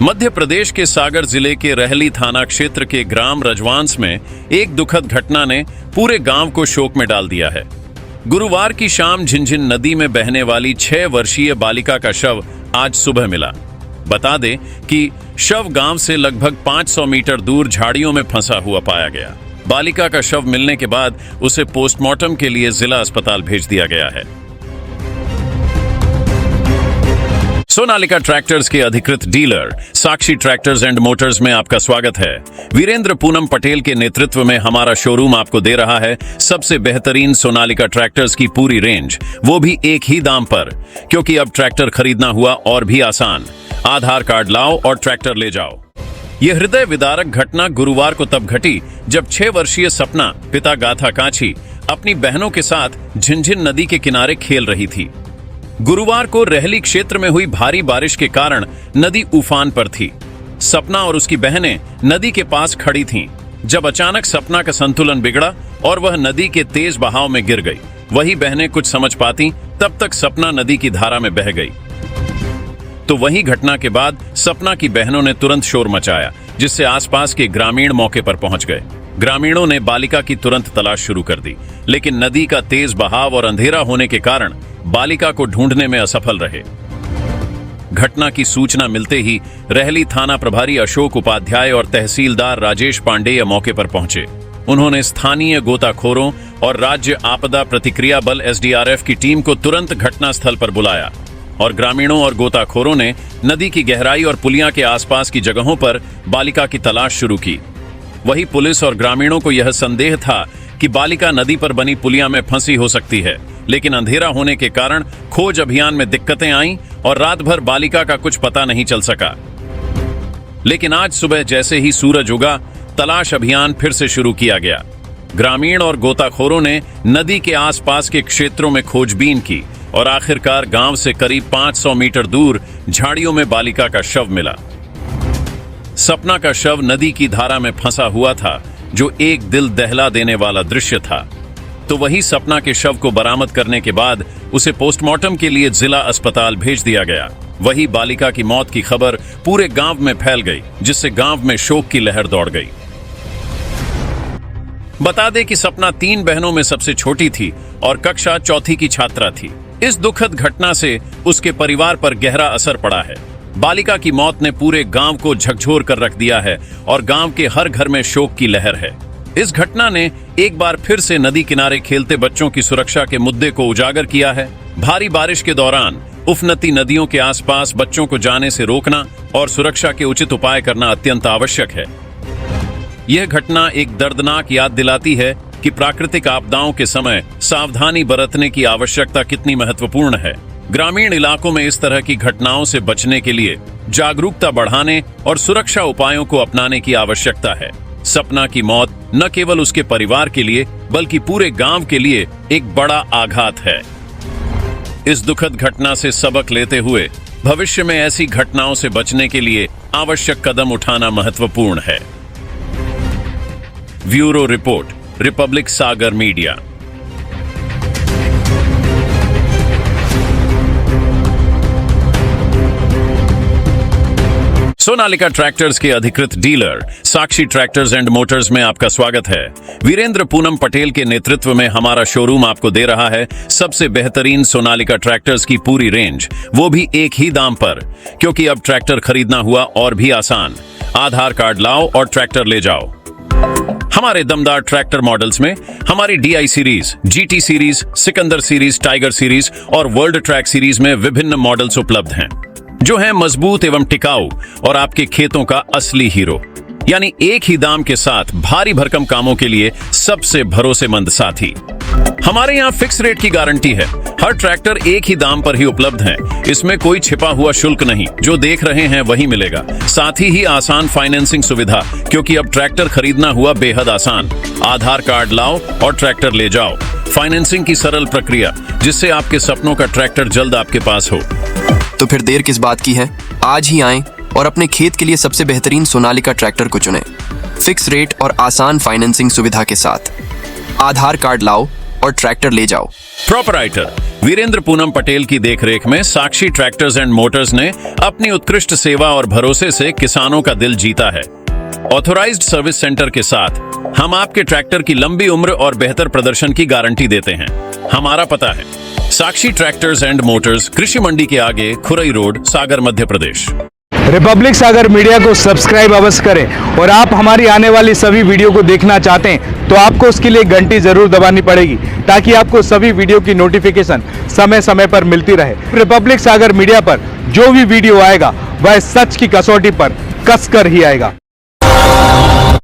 मध्य प्रदेश के सागर जिले के रहली थाना क्षेत्र के ग्राम रजवांस में एक दुखद घटना ने पूरे गांव को शोक में डाल दिया है। गुरुवार की शाम झिंझिन नदी में बहने वाली 6 वर्षीय बालिका का शव आज सुबह मिला। बता दें कि शव गांव से लगभग 500 मीटर दूर झाड़ियों में फंसा हुआ पाया गया। बालिका का शव मिलने के बाद उसे पोस्टमार्टम के लिए जिला अस्पताल भेज दिया गया है। सोनालिका ट्रैक्टर्स के अधिकृत dealer Sakshi tractors and Motors में आपका स्वागत है। वीरेंद्र पूनम पटेल के नेतृत्व में हमारा शोरूम आपको दे रहा है सबसे बेहतरीन सोनालिका ट्रैक्टर्स की पूरी रेंज, वो भी एक ही दाम पर। क्योंकि अब ट्रैक्टर खरीदना हुआ और भी आसान। आधार कार्ड लाओ और ट्रैक्टर ले जाओ। यह हृदय विदारक घटना गुरुवार को तब घटी जब 6 वर्षीय सपना पिता गाथा कांची अपनी बहनों के साथ झिंझिन नदी के किनारे खेल रही थी। गुरुवार को रहली क्षेत्र में हुई भारी बारिश के कारण नदी उफान पर थी। सपना और उसकी बहनें नदी के पास खड़ी थीं, जब अचानक सपना का संतुलन बिगड़ा और वह नदी के तेज बहाव में गिर गई। वही बहनें कुछ समझ पाती तब तक सपना नदी की धारा में बह गई। तो वही घटना के बाद सपना की बहनों ने तुरंत शोर मचाया, जिससे आसपास के ग्रामीण मौके पर पहुंच गए। ग्रामीणों ने बालिका की तुरंत तलाश शुरू कर दी, लेकिन नदी का तेज बहाव और अंधेरा होने के कारण बालिका को ढूंढने में असफल रहे। घटना की सूचना मिलते ही रहली थाना प्रभारी अशोक उपाध्याय और तहसीलदार राजेश पांडेय मौके पर पहुंचे। उन्होंने स्थानीय गोताखोरों और राज्य आपदा प्रतिक्रिया बल SDRF की टीम को तुरंत घटनास्थल पर बुलाया और ग्रामीणों और गोताखोरों ने नदी की गहराई और पुलिया के आसपास की जगहों पर बालिका की तलाश शुरू की। वही पुलिस और ग्रामीणों को यह संदेह था कि बालिका नदी पर बनी पुलिया में फंसी हो सकती है, लेकिन अंधेरा होने के कारण खोज अभियान में दिक्कतें आईं और रात भर बालिका का कुछ पता नहीं चल सका। लेकिन आज सुबह जैसे ही सूरज उगा, तलाश अभियान फिर से शुरू किया गया। ग्रामीण और गोताखोरों ने नदी के आसपास के क्षेत्रों में खोजबीन की और आखिरकार गांव से करीब 500 मीटर दूर झाड़ियों में बालिका का शव मिला। सपना का शव नदी की धारा में फंसा हुआ था, जो एक दिल दहला देने वाला दृश्य था। तो वही सपना के शव को बरामद करने के बाद उसे पोस्टमार्टम के लिए जिला अस्पताल भेज दिया गया। वही बालिका की मौत की खबर पूरे गांव में फैल गई, जिससे गांव में शोक की लहर दौड़ गई। बता दें कि सपना 3 बहनों में सबसे छोटी थी और कक्षा 4वीं की छात्रा थी। इस दुखद घटना से उसके परिवार पर गहरा असर पड़ा है। बालिका की मौत ने पूरे गांव को झकझोर कर रख दिया है और गांव के हर घर में शोक की लहर है। इस घटना ने एक बार फिर से नदी किनारे खेलते बच्चों की सुरक्षा के मुद्दे को उजागर किया है। भारी बारिश के दौरान उफनती नदियों के आसपास बच्चों को जाने से रोकना और सुरक्षा के उचित उपाय करना अत्यंत आवश्यक है। यह घटना एक दर्दनाक याद दिलाती है कि प्राकृतिक आपदाओं के समय सावधानी बरतने की आवश्यकता कितनी महत्वपूर्ण है। ग्रामीण इलाकों में इस तरह की घटनाओं से बचने के लिए जागरूकता बढ़ाने और सुरक्षा उपायों को अपनाने की आवश्यकता है। सपना की मौत न केवल उसके परिवार के लिए बल्कि पूरे गांव के लिए एक बड़ा आघात है। इस दुखद घटना से सबक लेते हुए भविष्य में ऐसी घटनाओं से बचने के लिए आवश्यक कदम उठाना महत्वपूर्ण है। ब्यूरो रिपोर्ट, रिपब्लिक सागर मीडिया। सोनालिका ट्रैक्टर्स के अधिकृत dealer Sakshi tractors and Motors में आपका स्वागत है। वीरेंद्र पूनम पटेल के नेतृत्व में हमारा शोरूम आपको दे रहा है सबसे बेहतरीन सोनालिका ट्रैक्टर्स की पूरी रेंज, वो भी एक ही दाम पर। क्योंकि अब ट्रैक्टर खरीदना हुआ और भी आसान। आधार कार्ड लाओ और ट्रैक्टर ले जाओ। हमारे दमदार ट्रैक्टर मॉडल्स में हमारी DI series, GT series, Sikandar series, tiger series और वर्ल्ड ट्रैक सीरीज में विभिन्न मॉडल्स उपलब्ध हैं, जो हैं मजबूत एवं टिकाऊ और आपके खेतों का असली हीरो। यानी एक ही दाम के साथ भारी भरकम कामों के लिए सबसे भरोसेमंद साथी। हमारे यहाँ फिक्स रेट की गारंटी है। हर ट्रैक्टर एक ही दाम पर ही उपलब्ध है। इसमें कोई छिपा हुआ शुल्क नहीं, जो देख रहे हैं वही मिलेगा। साथ ही आसान फाइनेंसिंग सुविधा, क्योंकि अब ट्रैक्टर खरीदना हुआ बेहद आसान। आधार कार्ड लाओ और ट्रैक्टर ले जाओ। फाइनेंसिंग की सरल प्रक्रिया, जिससे आपके सपनों का ट्रैक्टर जल्द आपके पास हो। तो फिर देर किस बात की है? आज ही आएं और अपने खेत के लिए सबसे बेहतरीन सोनालिका ट्रैक्टर को चुनें। फिक्स रेट और आसान फाइनेंसिंग सुविधा के साथ। आधार कार्ड लाओ और ट्रैक्टर ले जाओ। प्रोपराइटर वीरेंद्र पूनम पटेल की देखरेख में साक्षी ट्रैक्टर्स एंड मोटर्स ने अपनी उत्कृष्ट सेवा और भरोसे से किसानों का दिल जीता है। ऑथोराइज्ड सर्विस सेंटर के साथ हम आपके ट्रैक्टर की लंबी उम्र और बेहतर प्रदर्शन की गारंटी देते हैं। हमारा पता है साक्षी ट्रैक्टर्स एंड मोटर्स, कृषि मंडी के आगे, खुरई रोड, सागर, मध्य प्रदेश। रिपब्लिक सागर मीडिया को सब्सक्राइब अवश्य करें और आप हमारी आने वाली सभी वीडियो को देखना चाहते हैं तो आपको उसके लिए घंटी जरूर दबानी पड़ेगी ताकि आपको सभी वीडियो की नोटिफिकेशन समय समय पर मिलती रहे। रिपब्लिक सागर मीडिया पर जो भी वीडियो आएगा वह सच की कसौटी पर कसकर ही आएगा।